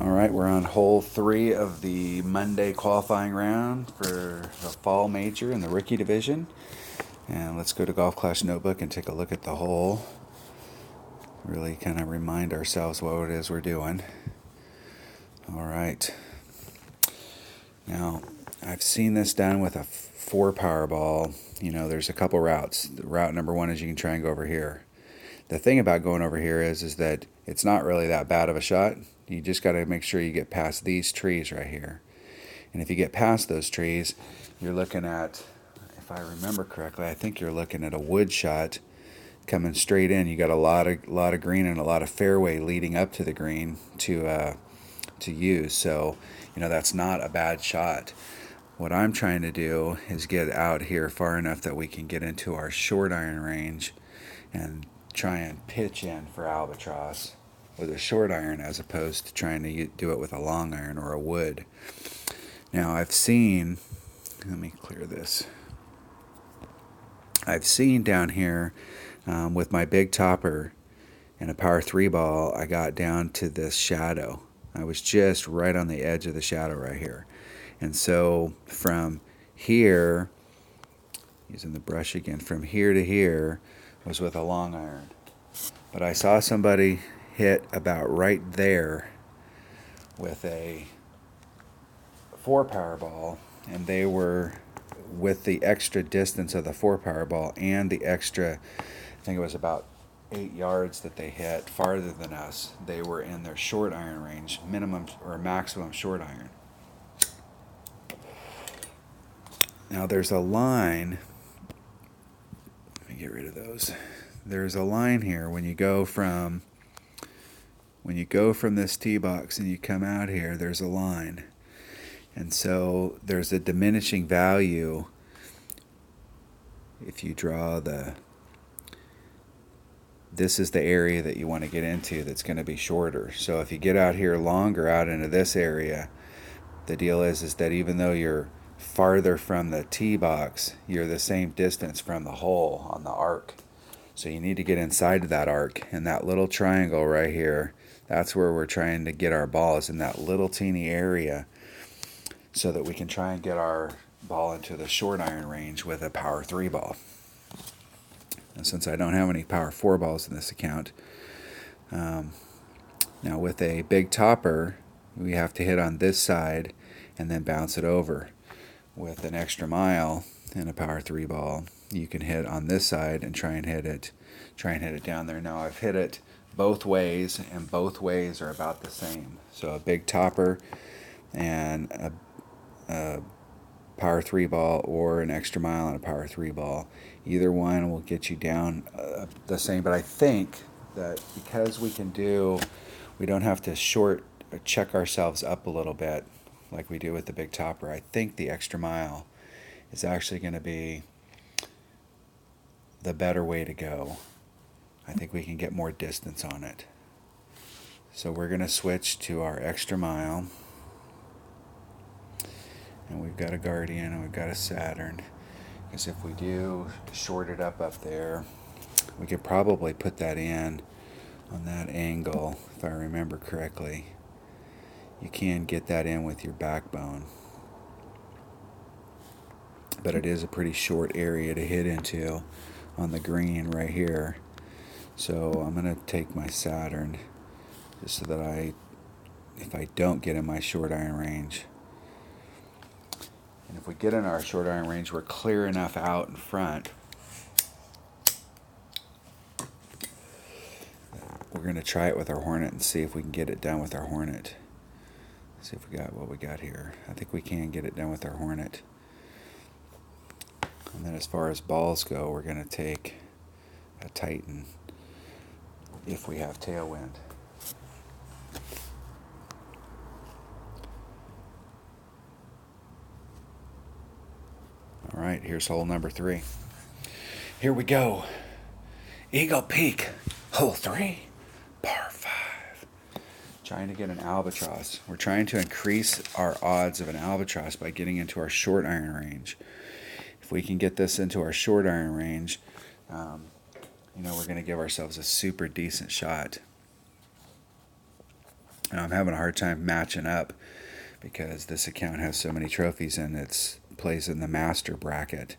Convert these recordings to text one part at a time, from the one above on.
All right, we're on hole 3 of the Monday qualifying round for the fall major in the rookie division. And let's go to Golf Clash Notebook and take a look at the hole. Really kind of remind ourselves what it is we're doing. All right. Now, I've seen this done with a 4 power ball. You know, there's a couple routes. Route number 1 is you can try and go over here. The thing about going over here is that it's not really that bad of a shot. You just got to make sure you get past these trees right here. And if you get past those trees, you're looking at, if I remember correctly, I think you're looking at a wood shot coming straight in. You got a lot of green and a lot of fairway leading up to the green to use. So, you know, that's not a bad shot. What I'm trying to do is get out here far enough that we can get into our short iron range and try and pitch in for albatross with a short iron as opposed to trying to do it with a long iron or a wood. Now I've seen, let me clear this. I've seen down here with my big topper and a power 3 ball, I got down to this shadow. I was just right on the edge of the shadow right here. And so from here, using the brush again, from here to here was with a long iron. But I saw somebody hit about right there with a 4 power ball, and they were with the extra distance of the 4 power ball and the extra, I think it was about 8 yards that they hit farther than us. They were in their short iron range, minimum or maximum short iron. Now there's a line, let me get rid of those. There's a line here when you go from this tee box and you come out here, there's a line. And so there's a diminishing value if you draw this is the area that you want to get into that's going to be shorter. So if you get out here longer out into this area, the deal is that even though you're farther from the tee box, you're the same distance from the hole on the arc. So you need to get inside of that arc, and that little triangle right here, that's where we're trying to get our ball, is in that little teeny area, so that we can try and get our ball into the short iron range with a power 3 ball. And since I don't have any power 4 balls in this account, now with a big topper, we have to hit on this side and then bounce it over. With an extra mile and a power 3 ball, you can hit on this side and try and hit it down there. Now I've hit it both ways, and both ways are about the same. So a big topper and a power 3 ball, or an extra mile and a power 3 ball, either one will get you down the same. But I think that because we don't have to check ourselves up a little bit like we do with the big topper, I think the extra mile is actually going to be the better way to go. I think we can get more distance on it. So we're going to switch to our extra mile. And we've got a Guardian and we've got a Saturn. Because if we do short it up there, we could probably put that in on that angle, if I remember correctly. You can get that in with your backbone. But it is a pretty short area to hit into on the green right here. So I'm going to take my Saturn just so that if I don't get in my short iron range, and if we get in our short iron range, we're clear enough out in front. We're going to try it with our Hornet and see if we can get it done with our Hornet. See if we got what we got here. I think we can get it done with our Hornet. And then as far as balls go, we're going to take a Titan if we have tailwind. All right, here's hole number 3. Here we go. Eagle Peak, hole 3, par 5. Trying to get an albatross. We're trying to increase our odds of an albatross by getting into our short iron range. If we can get this into our short iron range, we're going to give ourselves a super decent shot. And I'm having a hard time matching up because this account has so many trophies and it plays in the master bracket.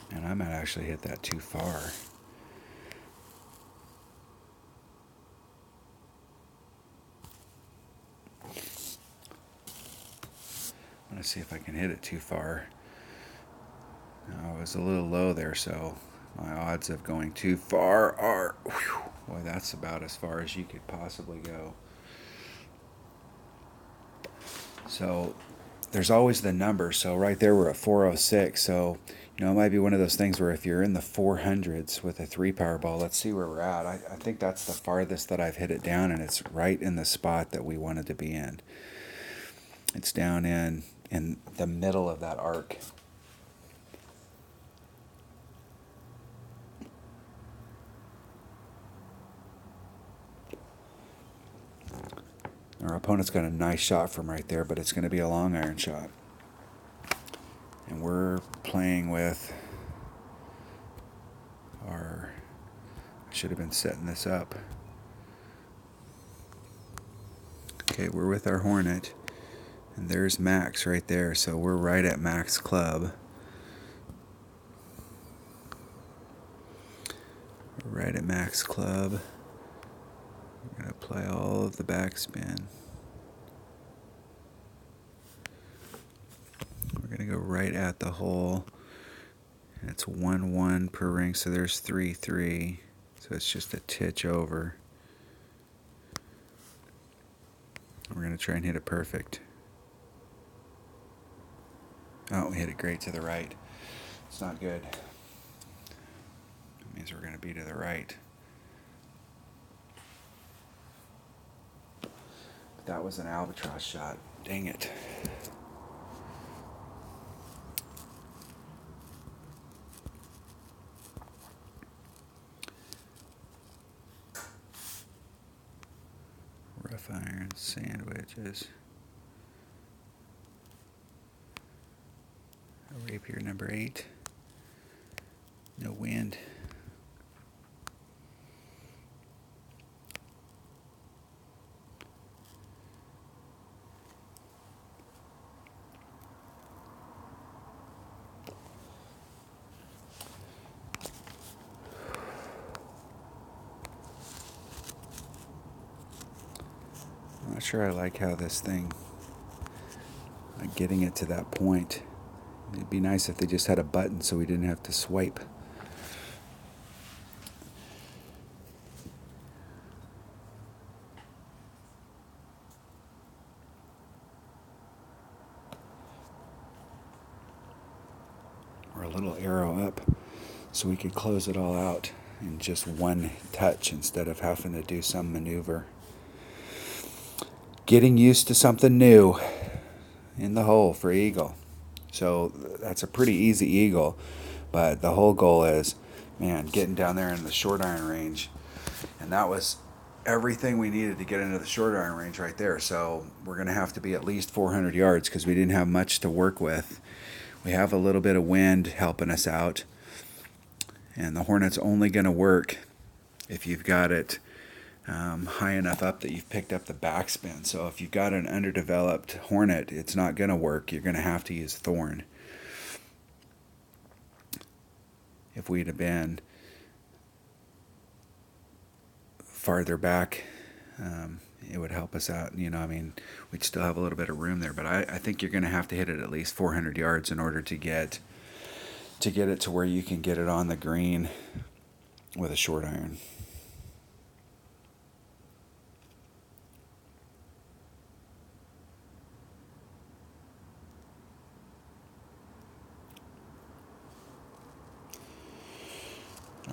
And I might actually hit that too far. I'm going to see if I can hit it too far. No, it was a little low there, so my odds of going too far are... Whew, boy, that's about as far as you could possibly go. So there's always the number. So right there we're at 406. So, it might be one of those things where if you're in the 400s with a 3 Powerball, let's see where we're at. I think that's the farthest that I've hit it down, and it's right in the spot that we wanted to be in. It's down in the middle of that arc. Our opponent's got a nice shot from right there, but it's going to be a long iron shot. And we're playing with our... I should have been setting this up. Okay, we're with our Hornet. And there's Max right there, so we're right at Max Club. We're right at Max Club. We're going to play all of the backspin. We're going to go right at the hole. And it's 1-1 per ring, so there's 3-3. So it's just a titch over. We're going to try and hit it perfect. Oh, we hit it great to the right. It's not good. That means we're going to be to the right. But that was an albatross shot. Dang it. Rough iron sandwiches. Rapier number 8. No wind. I'm not sure I like how this thing, like getting it to that point. It'd be nice if they just had a button so we didn't have to swipe. Or a little arrow up so we could close it all out in just one touch instead of having to do some maneuver. Getting used to something new in the hole for eagle. So that's a pretty easy eagle, but the whole goal is, man, getting down there in the short iron range. And that was everything we needed to get into the short iron range right there. So we're going to have to be at least 400 yards because we didn't have much to work with. We have a little bit of wind helping us out. And the Hornet's only going to work if you've got it high enough up that you've picked up the backspin. So if you've got an underdeveloped Hornet, it's not going to work. You're going to have to use Thorn. If we'd have been farther back, it would help us out. We'd still have a little bit of room there, but I think you're going to have to hit it at least 400 yards in order to get it to where you can get it on the green with a short iron.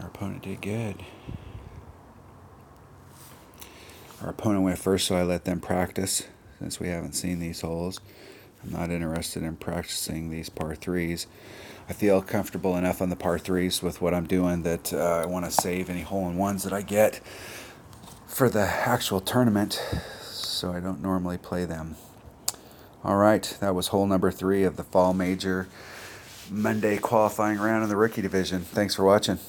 Our opponent did good. Our opponent went first, so I let them practice since we haven't seen these holes. I'm not interested in practicing these par threes. I feel comfortable enough on the par threes with what I'm doing that I want to save any hole-in-ones that I get for the actual tournament, so I don't normally play them. All right, that was hole number 3 of the Fall Major Monday qualifying round in the rookie division. Thanks for watching.